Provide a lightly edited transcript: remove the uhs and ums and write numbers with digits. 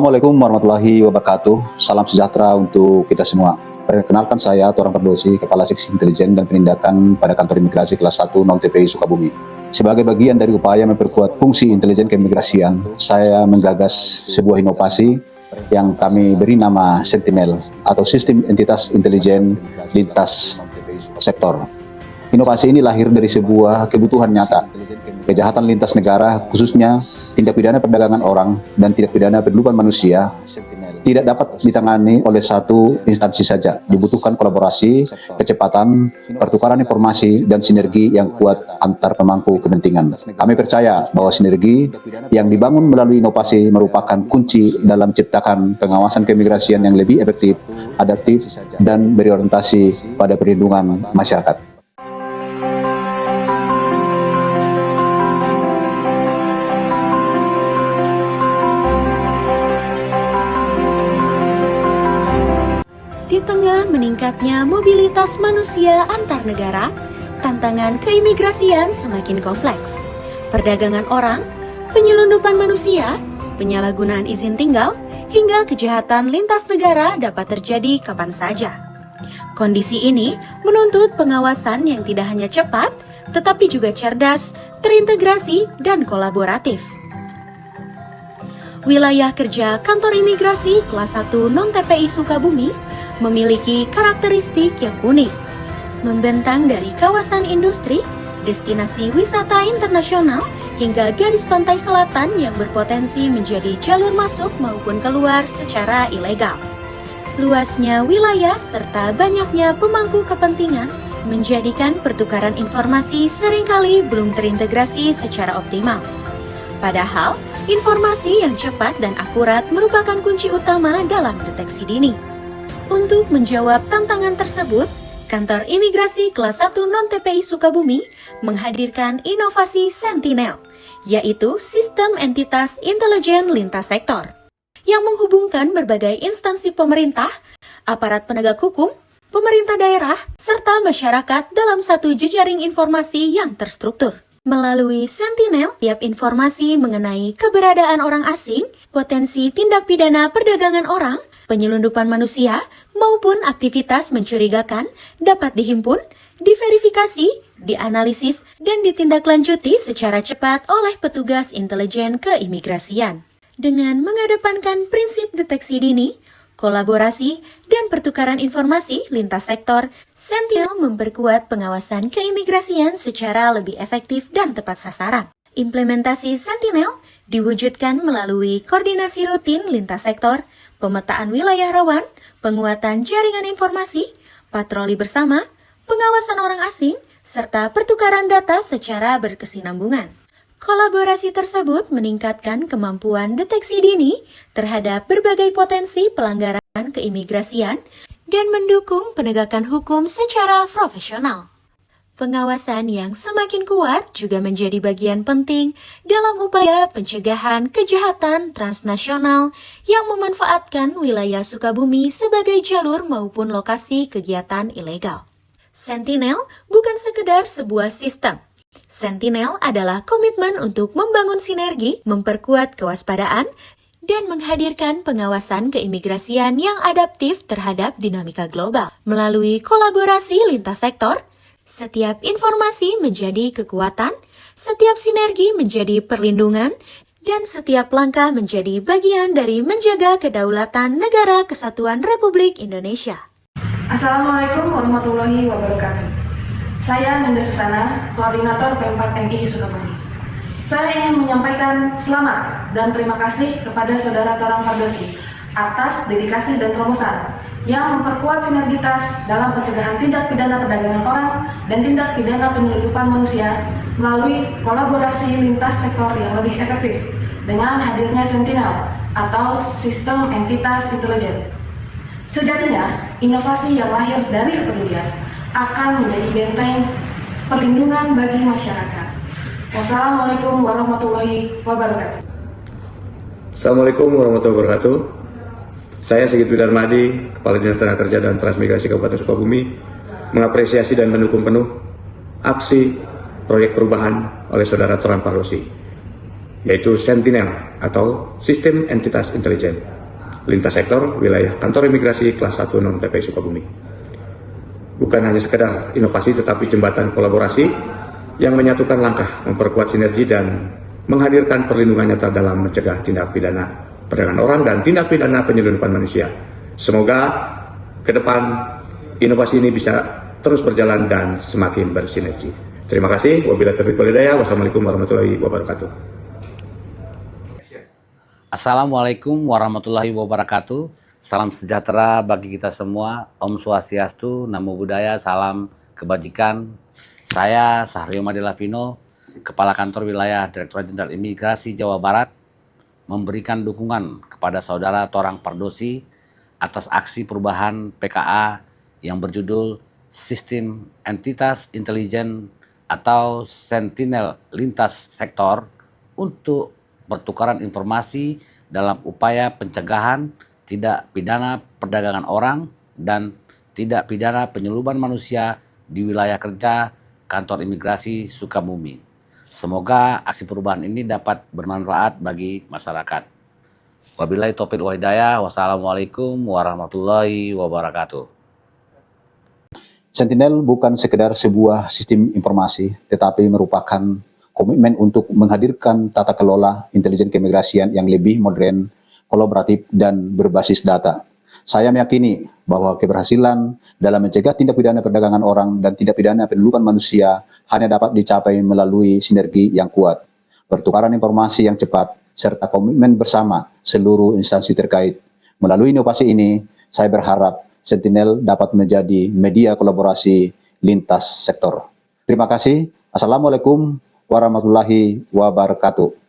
Assalamualaikum warahmatullahi wabarakatuh. Salam sejahtera untuk kita semua. Perkenalkan saya Toran Pardosi, Kepala Seksi Intelijen dan Penindakan pada Kantor Imigrasi Kelas 1 Non TPI Sukabumi. Sebagai bagian dari upaya memperkuat fungsi intelijen keimigrasian, saya menggagas sebuah inovasi yang kami beri nama Sentinel atau Sistem Entitas Intelijen Lintas Sektor. Inovasi ini lahir dari sebuah kebutuhan nyata. Kejahatan lintas negara, khususnya tindak pidana perdagangan orang dan tindak pidana penyeludupan manusia, tidak dapat ditangani oleh satu instansi saja. Dibutuhkan kolaborasi, kecepatan, pertukaran informasi, dan sinergi yang kuat antar pemangku kepentingan. Kami percaya bahwa sinergi yang dibangun melalui inovasi merupakan kunci dalam menciptakan pengawasan keimigrasian yang lebih efektif, adaptif, dan berorientasi pada perlindungan masyarakat. Di tengah meningkatnya mobilitas manusia antar negara, tantangan keimigrasian semakin kompleks. Perdagangan orang, penyelundupan manusia, penyalahgunaan izin tinggal, hingga kejahatan lintas negara dapat terjadi kapan saja. Kondisi ini menuntut pengawasan yang tidak hanya cepat, tetapi juga cerdas, terintegrasi, dan kolaboratif. Wilayah kerja Kantor Imigrasi Kelas 1 Non TPI Sukabumi memiliki karakteristik yang unik, membentang dari kawasan industri, destinasi wisata internasional, hingga garis pantai selatan yang berpotensi menjadi jalur masuk maupun keluar secara ilegal. Luasnya wilayah serta banyaknya pemangku kepentingan menjadikan pertukaran informasi seringkali belum terintegrasi secara optimal. Padahal, informasi yang cepat dan akurat merupakan kunci utama dalam deteksi dini. Untuk menjawab tantangan tersebut, Kantor Imigrasi Kelas 1 Non TPI Sukabumi menghadirkan inovasi Sentinel, yaitu Sistem Entitas Intelijen Lintas Sektor, yang menghubungkan berbagai instansi pemerintah, aparat penegak hukum, pemerintah daerah, serta masyarakat dalam satu jejaring informasi yang terstruktur. Melalui Sentinel, tiap informasi mengenai keberadaan orang asing, potensi tindak pidana perdagangan orang, penyelundupan manusia, maupun aktivitas mencurigakan dapat dihimpun, diverifikasi, dianalisis, dan ditindaklanjuti secara cepat oleh petugas intelijen keimigrasian. Dengan mengedepankan prinsip deteksi dini, kolaborasi, dan pertukaran informasi lintas sektor, Sentinel memperkuat pengawasan keimigrasian secara lebih efektif dan tepat sasaran. Implementasi Sentinel diwujudkan melalui koordinasi rutin lintas sektor, pemetaan wilayah rawan, penguatan jaringan informasi, patroli bersama, pengawasan orang asing, serta pertukaran data secara berkesinambungan. Kolaborasi tersebut meningkatkan kemampuan deteksi dini terhadap berbagai potensi pelanggaran keimigrasian dan mendukung penegakan hukum secara profesional. Pengawasan yang semakin kuat juga menjadi bagian penting dalam upaya pencegahan kejahatan transnasional yang memanfaatkan wilayah Sukabumi sebagai jalur maupun lokasi kegiatan ilegal. Sentinel bukan sekedar sebuah sistem. Sentinel adalah komitmen untuk membangun sinergi, memperkuat kewaspadaan, dan menghadirkan pengawasan keimigrasian yang adaptif terhadap dinamika global. Melalui kolaborasi lintas sektor, setiap informasi menjadi kekuatan, setiap sinergi menjadi perlindungan, dan setiap langkah menjadi bagian dari menjaga kedaulatan Negara Kesatuan Republik Indonesia. Assalamualaikum warahmatullahi wabarakatuh. Saya Ninda Susana, Koordinator P4 TNI Sukabumi. Saya ingin menyampaikan selamat dan terima kasih kepada Saudara Toran Pardosi atas dedikasi dan terobosan yang memperkuat sinergitas dalam pencegahan tindak pidana perdagangan orang dan tindak pidana penyelundupan manusia melalui kolaborasi lintas sektor yang lebih efektif dengan hadirnya Sentinel atau Sistem Entitas Intelijen. Sejatinya, inovasi yang lahir dari kepedulian akan menjadi benteng perlindungan bagi masyarakat. Wassalamualaikum warahmatullahi wabarakatuh. Assalamualaikum warahmatullahi wabarakatuh. Saya Sigit Widarmadi, Kepala Dinas Tenaga Kerja dan Transmigrasi Kabupaten Sukabumi, mengapresiasi dan mendukung penuh aksi proyek perubahan oleh Saudara Toran Pardosi. yaitu Sentinel atau Sistem Entitas Intelijen, lintas sektor wilayah kantor imigrasi kelas 1 non-TPI Sukabumi. Bukan hanya sekedar inovasi tetapi jembatan kolaborasi yang menyatukan langkah memperkuat sinergi dan menghadirkan perlindungan nyata dalam mencegah tindak pidana perdagangan orang dan tindak pidana penyelundupan manusia. Semoga ke depan inovasi ini bisa terus berjalan dan semakin bersinergi. Terima kasih. Wabillahi taufiq wal hidayah. Wassalamualaikum warahmatullahi wabarakatuh. Assalamualaikum warahmatullahi wabarakatuh. Salam sejahtera bagi kita semua. Om Swastiastu, Namo Buddhaya, salam kebajikan. Saya Sahrio Madelavino, Kepala Kantor Wilayah Direktorat Jenderal Imigrasi Jawa Barat, memberikan dukungan kepada Saudara Torang Pardosi atas aksi perubahan PKA yang berjudul Sistem Entitas Intelijen atau Sentinel Lintas Sektor untuk pertukaran informasi dalam upaya pencegahan tindak pidana perdagangan orang dan tindak pidana penyelundupan manusia di wilayah kerja Kantor Imigrasi Sukabumi. Semoga aksi perubahan ini dapat bermanfaat bagi masyarakat. Wabillahi taufiq wal hidayah. Wassalamualaikum warahmatullahi wabarakatuh. Sentinel bukan sekedar sebuah sistem informasi, tetapi merupakan komitmen untuk menghadirkan tata kelola intelijen keimigrasian yang lebih modern, kolaboratif, dan berbasis data. Saya meyakini bahwa keberhasilan dalam mencegah tindak pidana perdagangan orang dan tindak pidana penyelundupan manusia hanya dapat dicapai melalui sinergi yang kuat, pertukaran informasi yang cepat, serta komitmen bersama seluruh instansi terkait. Melalui inovasi ini, saya berharap Sentinel dapat menjadi media kolaborasi lintas sektor. Terima kasih. Assalamualaikum warahmatullahi wabarakatuh.